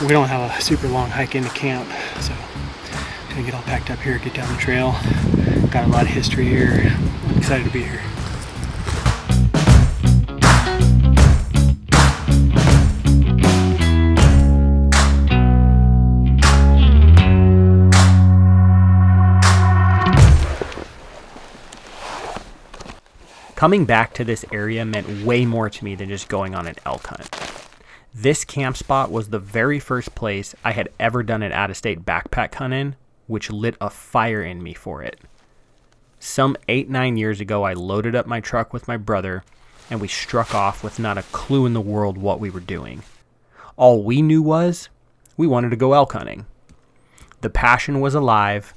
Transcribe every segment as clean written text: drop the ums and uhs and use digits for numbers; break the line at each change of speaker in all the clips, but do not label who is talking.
We don't have a super long hike into camp, so gonna get all packed up here, get down the trail. Got a lot of history here. I'm excited to be here.
Coming back to this area meant way more to me than just going on an elk hunt. This camp spot was the very first place I had ever done an out-of-state backpack hunt in, which lit a fire in me for it. Some 8-9 years ago, I loaded up my truck with my brother, and we struck off with not a clue in the world what we were doing. All we knew was we wanted to go elk hunting. The passion was alive,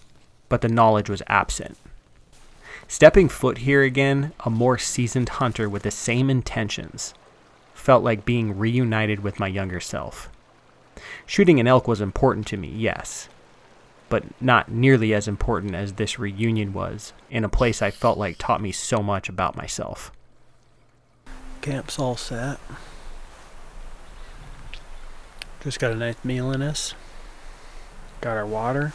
but the knowledge was absent. Stepping foot here again, a more seasoned hunter with the same intentions, felt like being reunited with my younger self. Shooting an elk was important to me, yes, but not nearly as important as this reunion was in a place I felt like taught me so much about myself.
Camp's all set. Just got a nice meal in us. Got our water.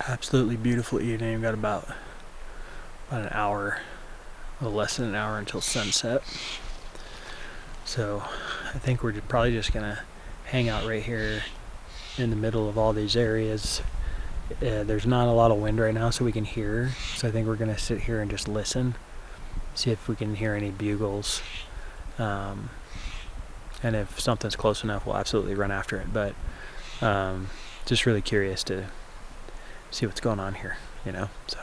Absolutely beautiful evening. We've got about an hour, a little less than an hour until sunset. So I think we're probably just gonna hang out right here in the middle of all these areas. There's not a lot of wind right now, so we can hear. So I think we're gonna sit here and just listen, see if we can hear any bugles. And if something's close enough, we'll absolutely run after it. But just really curious to see what's going on here, you know, so.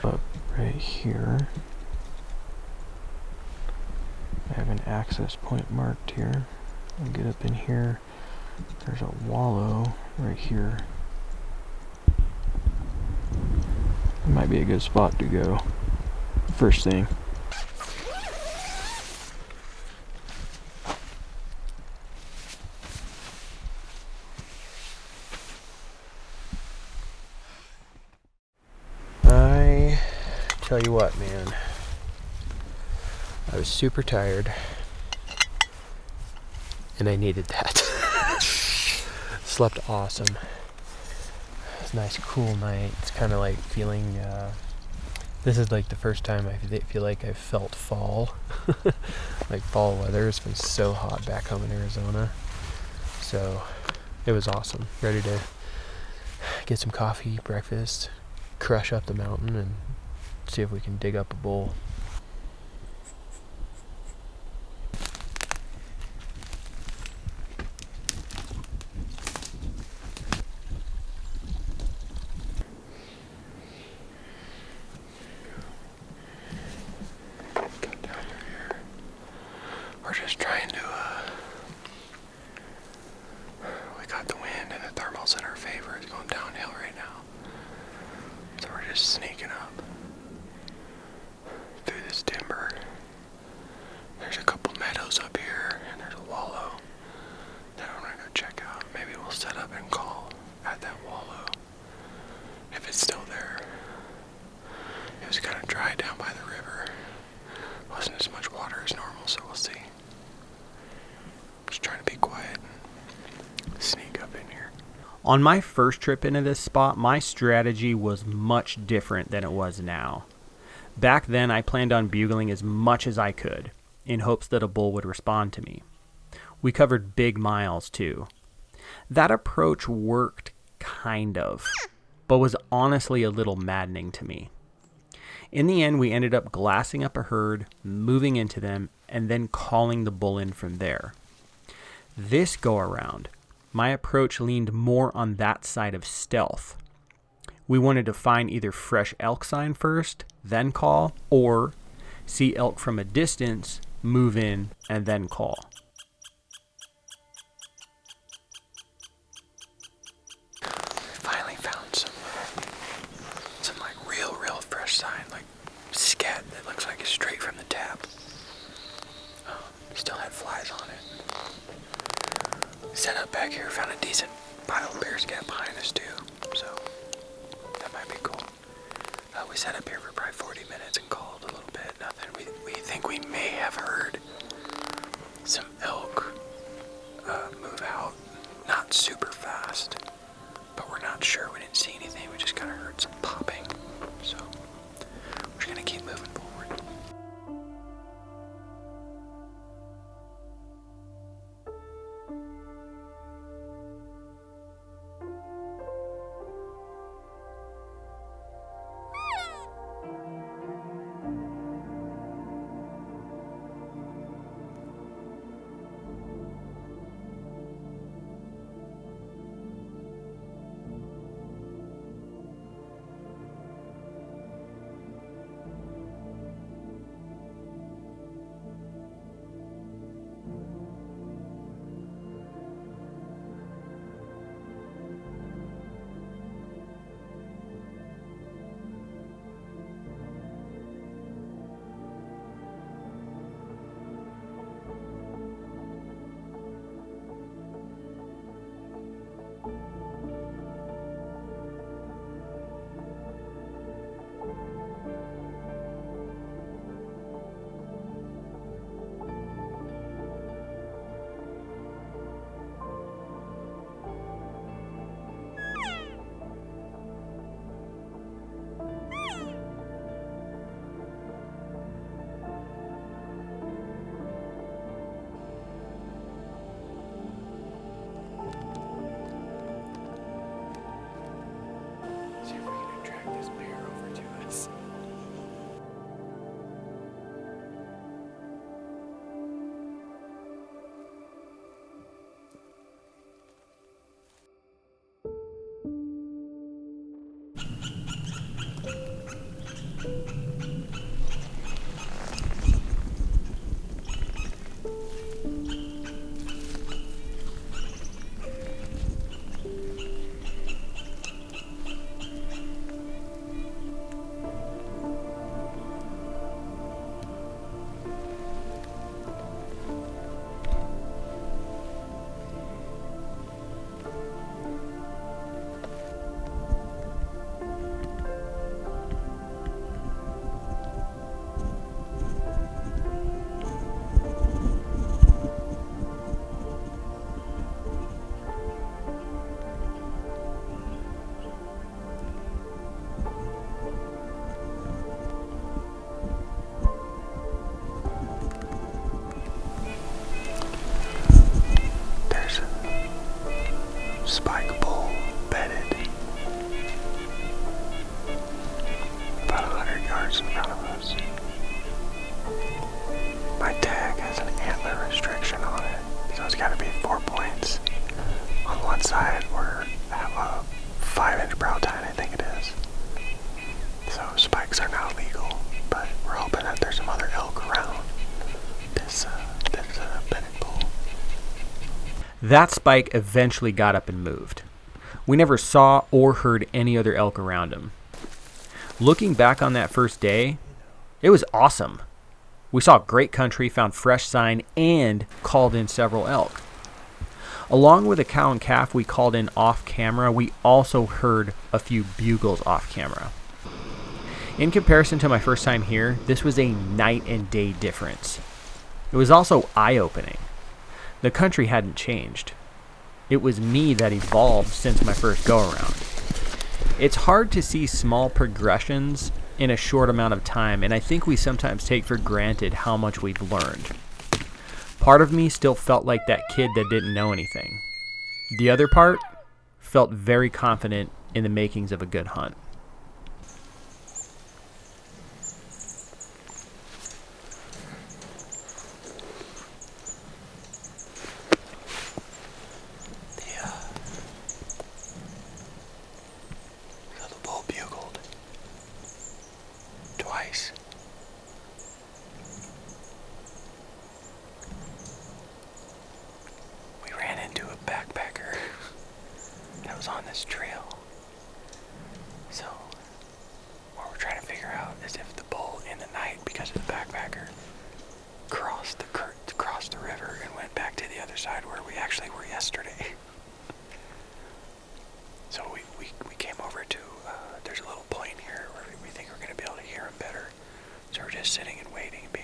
Up right here, I have an access point marked here. I'll get up in here. There's a wallow right here. It might be a good spot to go first thing. Tell you what, man, I was super tired and I needed that. Slept awesome. It's a nice cool night. It's kind of like feeling this is like the first time I feel like I've felt fall. Like fall weather. It's been so hot back home in Arizona, so it was awesome. Ready to get some coffee, breakfast, crush up the mountain, and see if we can dig up a bull. Cut down through here. We're just trying to we got the wind and the thermal's in our favor. It's going downhill right now. So we're just sneaking up through this timber. There's a couple meadows up here, and there's a wallow that I'm gonna go check out. Maybe we'll set up and call at that wallow if it's still there. It was kind of dry down by the river. Wasn't as much water as normal, so we'll see. Just trying to be quiet and sneak up in here. On my first trip into this spot, my strategy was much different than it was now. Back then, I planned on bugling as much as I could, in hopes that a bull would respond to me. We covered big miles, too. That approach worked, kind of, but was honestly a little maddening to me. In the end, we ended up glassing up a herd, moving into them, and then calling the bull in from there. This go-around, my approach leaned more on that side of stealth. We wanted to find either fresh elk sign first, then call, or see elk from a distance, move in, and then call. Finally found some like real fresh sign, like scat that looks like it's straight from the tap. Still had flies on it. Set up back here, found a decent pile of bear scat behind us too, so that might be cool. We sat up here for probably 40 minutes and called a little bit, nothing. We we think we may have heard some elk move out, not super fast, but we're not sure. We didn't see anything. We just kind of heard some popping. So we're just gonna keep moving forward. See if we can attract this bear over to us. There's a spike bull bedded about 100 yards in front of us. My tag has an antler restriction on it, so it's got to be 4 points. On one side, we're at a 5-inch brow tine, I think it is. So spikes are not legal, but we're hoping that there's some other elk around this bedded bull.
That spike eventually got up and moved. We never saw or heard any other elk around him. Looking back on that first day, it was awesome. We saw great country, found fresh sign, and called in several elk. Along with a cow and calf we called in off camera, we also heard a few bugles off camera. In comparison to my first time here, this was a night and day difference. It was also eye-opening. The country hadn't changed. It was me that evolved since my first go-around. It's hard to see small progressions in a short amount of time, and I think we sometimes take for granted how much we've learned. Part of me still felt like that kid that didn't know anything. The other part felt very confident in the makings of a good hunt.
The bull bugled twice. We ran into a backpacker that was on this trail. So what we're trying to figure out is if the bull in the night, because of the backpacker, crossed the river and went back to the other side where we actually were yesterday. So we came over to, there's a little point here where we think we're going to be able to hear him better. So we're just sitting and waiting, being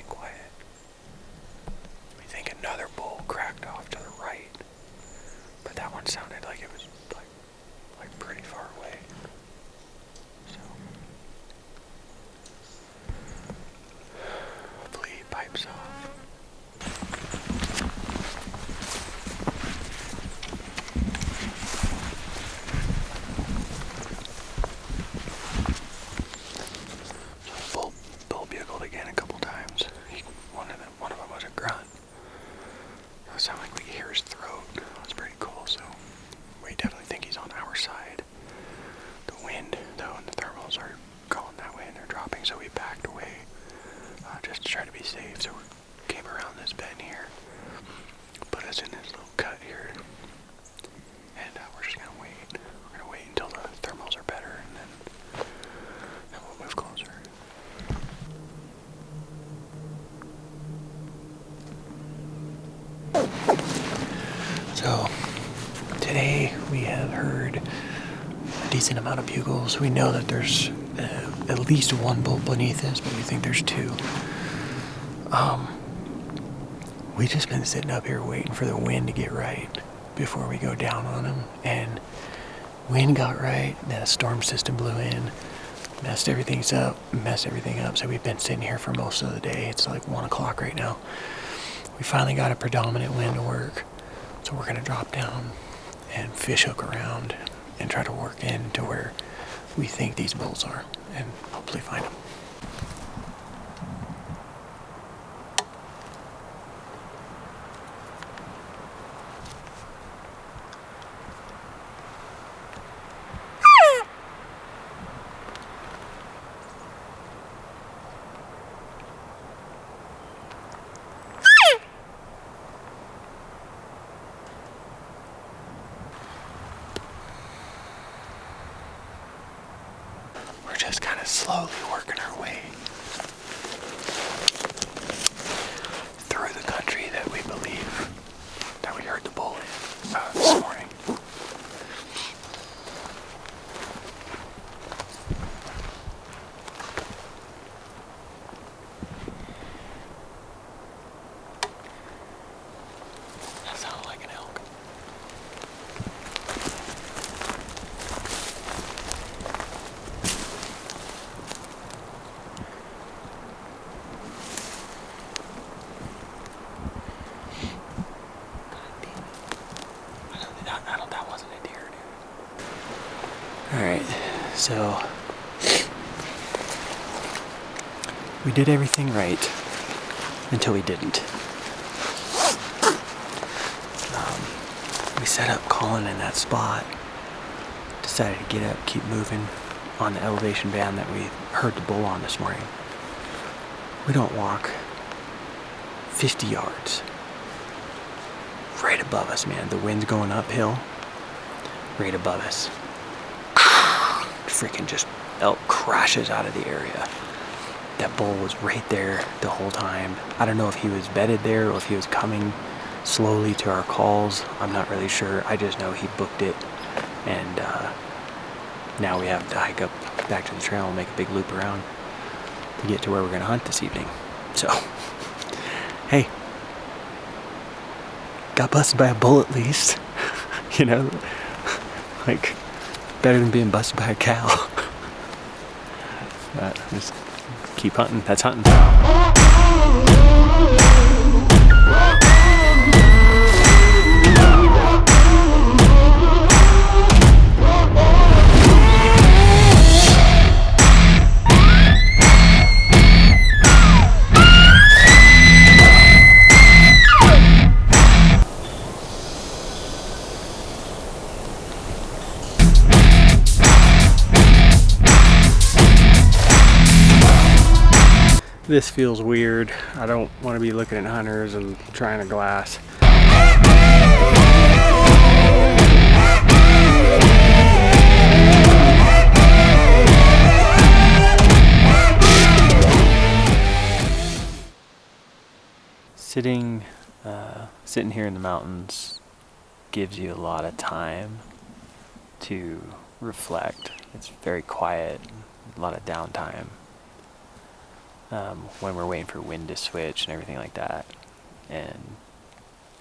So today we have heard a decent amount of bugles. We know that there's at least one bull beneath us, but we think there's two. We just been sitting up here waiting for the wind to get right before we go down on them, and wind got right, then a storm system blew in, messed everything up. So we've been sitting here for most of the day. It's like 1 o'clock right now. We finally got a predominant wind to work, so we're gonna drop down and fish hook around and try to work in to where we think these bulls are and hopefully find them. Just kind of slowly working our way through the country that we believe that we heard the bull in this morning. That sounds like an elk. Alright, so we did everything right until we didn't. We set up calling in that spot, decided to get up, keep moving on the elevation band that we heard the bull on this morning. We don't walk 50 yards. Right above us, man. The wind's going uphill. Right above us. Freaking just elk crashes out of the area. That bull was right there the whole time. I don't know if he was bedded there or if he was coming slowly to our calls. I'm not really sure. I just know he booked it, and now we have to hike up back to the trail and make a big loop around to get to where we're going to hunt this evening. So, hey, got busted by a bull at least. You know, like, better than being busted by a cow. Just keep hunting. That's hunting. This feels weird. I don't want to be looking at hunters and trying to glass. Sitting here in the mountains gives you a lot of time to reflect. It's very quiet, a lot of downtime. When we're waiting for wind to switch and everything like that. And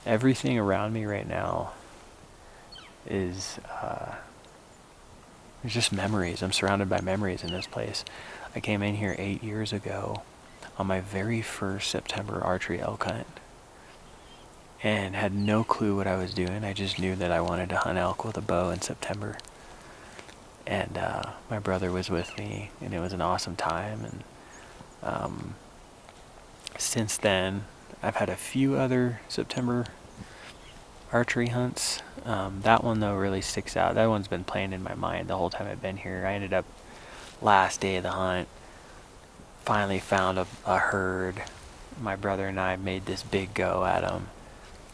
everything around me right now is there's just memories. I'm surrounded by memories in this place. I came in here 8 years ago on my very first September archery elk hunt and had no clue what I was doing. I just knew that I wanted to hunt elk with a bow in September. And my brother was with me, and it was an awesome time. And since then, I've had a few other September archery hunts. That one, though, really sticks out. That one's been playing in my mind the whole time I've been here. I ended up, last day of the hunt, finally found a herd. My brother and I made this big go at them.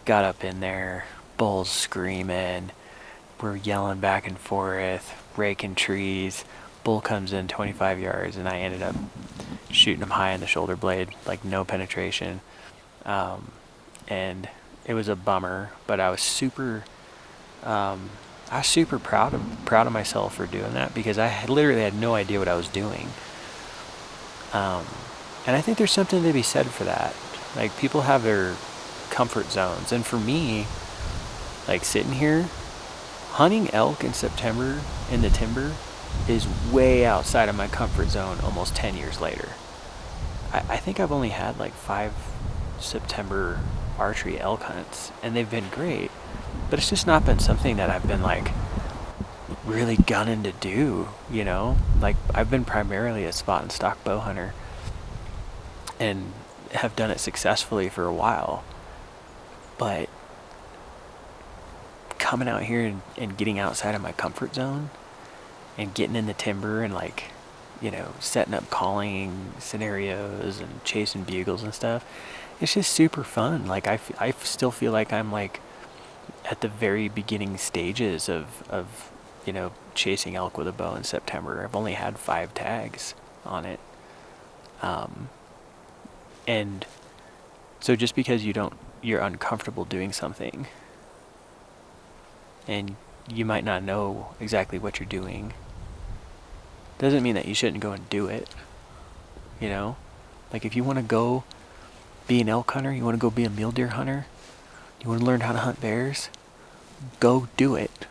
Got up in there, bulls screaming. We're yelling back and forth, raking trees. Bull comes in 25 yards, and I ended up shooting him high in the shoulder blade, like no penetration. And
it was a bummer, but I was super proud of myself for doing that, because I literally had no idea what I was doing. And I think there's something to be said for that. Like, people have their comfort zones, and for me, like, sitting here hunting elk in September in the timber is way outside of my comfort zone almost 10 years later. I think I've only had like 5 September archery elk hunts, and they've been great, but it's just not been something that I've been like really gunning to do, you know? Like, I've been primarily a spot and stock bow hunter and have done it successfully for a while, but coming out here and getting outside of my comfort zone and getting in the timber and, like, you know, setting up calling scenarios and chasing bugles and stuff, it's just super fun. Like, I still feel like I'm like at the very beginning stages of you know, chasing elk with a bow in September. I've only had 5 tags on it, and so just because you're uncomfortable doing something, and you might not know exactly what you're doing, doesn't mean that you shouldn't go and do it, you know? Like, if you want to go be an elk hunter, you want to go be a mule deer hunter, you want to learn how to hunt bears, go do it.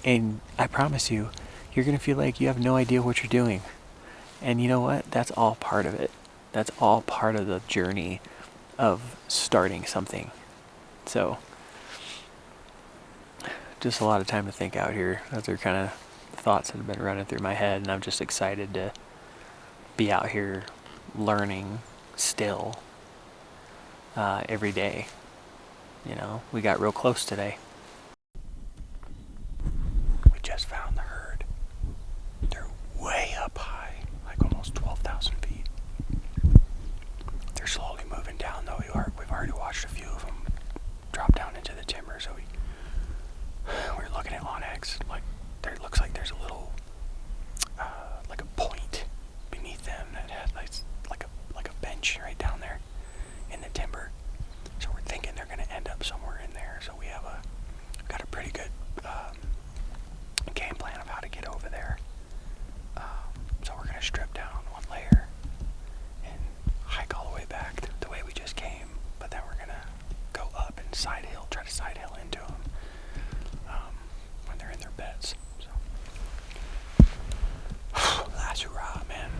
And I promise you, you're going to feel like you have no idea what you're doing. And you know what? That's all part of it. That's all part of the journey of starting something. So, just a lot of time to think out here. Those are kind of thoughts that have been running through my head, and I'm just excited to be out here learning still every day. You know, we got real close today. We just found the herd. They're way up high, like almost 12,000 feet. They're slowly moving down, though. We've already watched a few of them drop down into the timber, so we're looking at Onyx. Like, there looks like there's a little like a point beneath them that had like a bench right down there in the timber. So we're thinking they're going to end up somewhere in there. So we have got a pretty good game plan of how to get over there. So we're going to strip down one layer and hike all the way back the way we just came. But then we're going to go up and try to side hill into them when they're in their beds. So, last hurrah, man.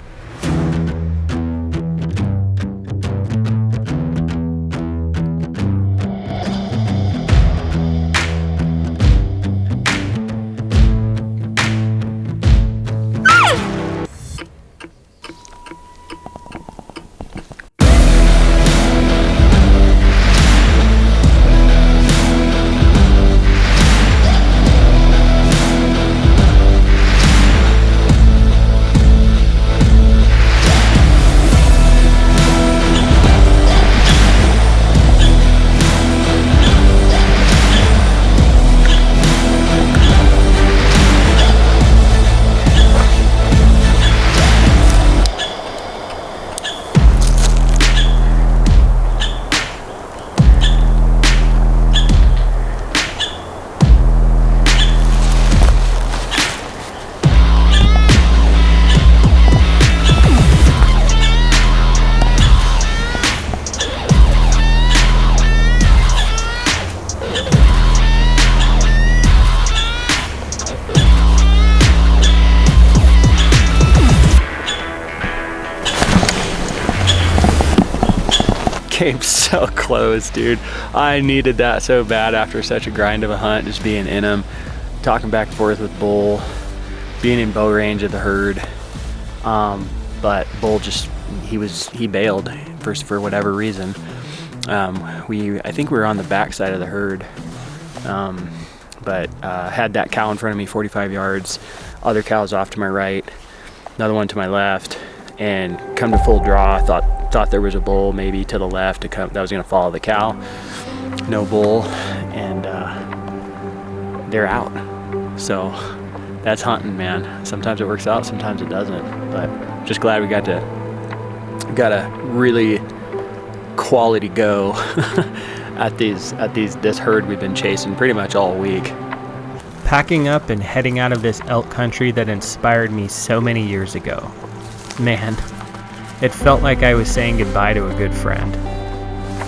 Came so close, dude. I needed that so bad after such a grind of a hunt, just being in them, talking back and forth with Bull, being in bow range of the herd. But Bull just, he bailed for whatever reason. I think we were on the back side of the herd, but had that cow in front of me 45 yards, other cows off to my right, another one to my left, and come to full draw. Thought there was a bull maybe to the left that was going to follow the cow. No bull, and they're out. So that's hunting, man. Sometimes it works out, sometimes it doesn't. But just glad we got a really quality go at this herd we've been chasing pretty much all week. Packing up and heading out of this elk country that inspired me so many years ago. Man, it felt like I was saying goodbye to a good friend.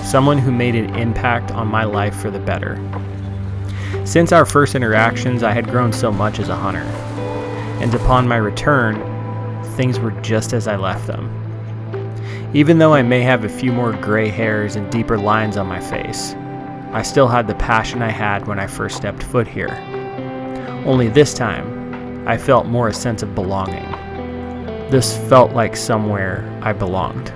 Someone who made an impact on my life for the better. Since our first interactions, I had grown so much as a hunter. And upon my return, things were just as I left them. Even though I may have a few more gray hairs and deeper lines on my face, I still had the passion I had when I first stepped foot here. Only this time, I felt more a sense of belonging. This felt like somewhere I belonged.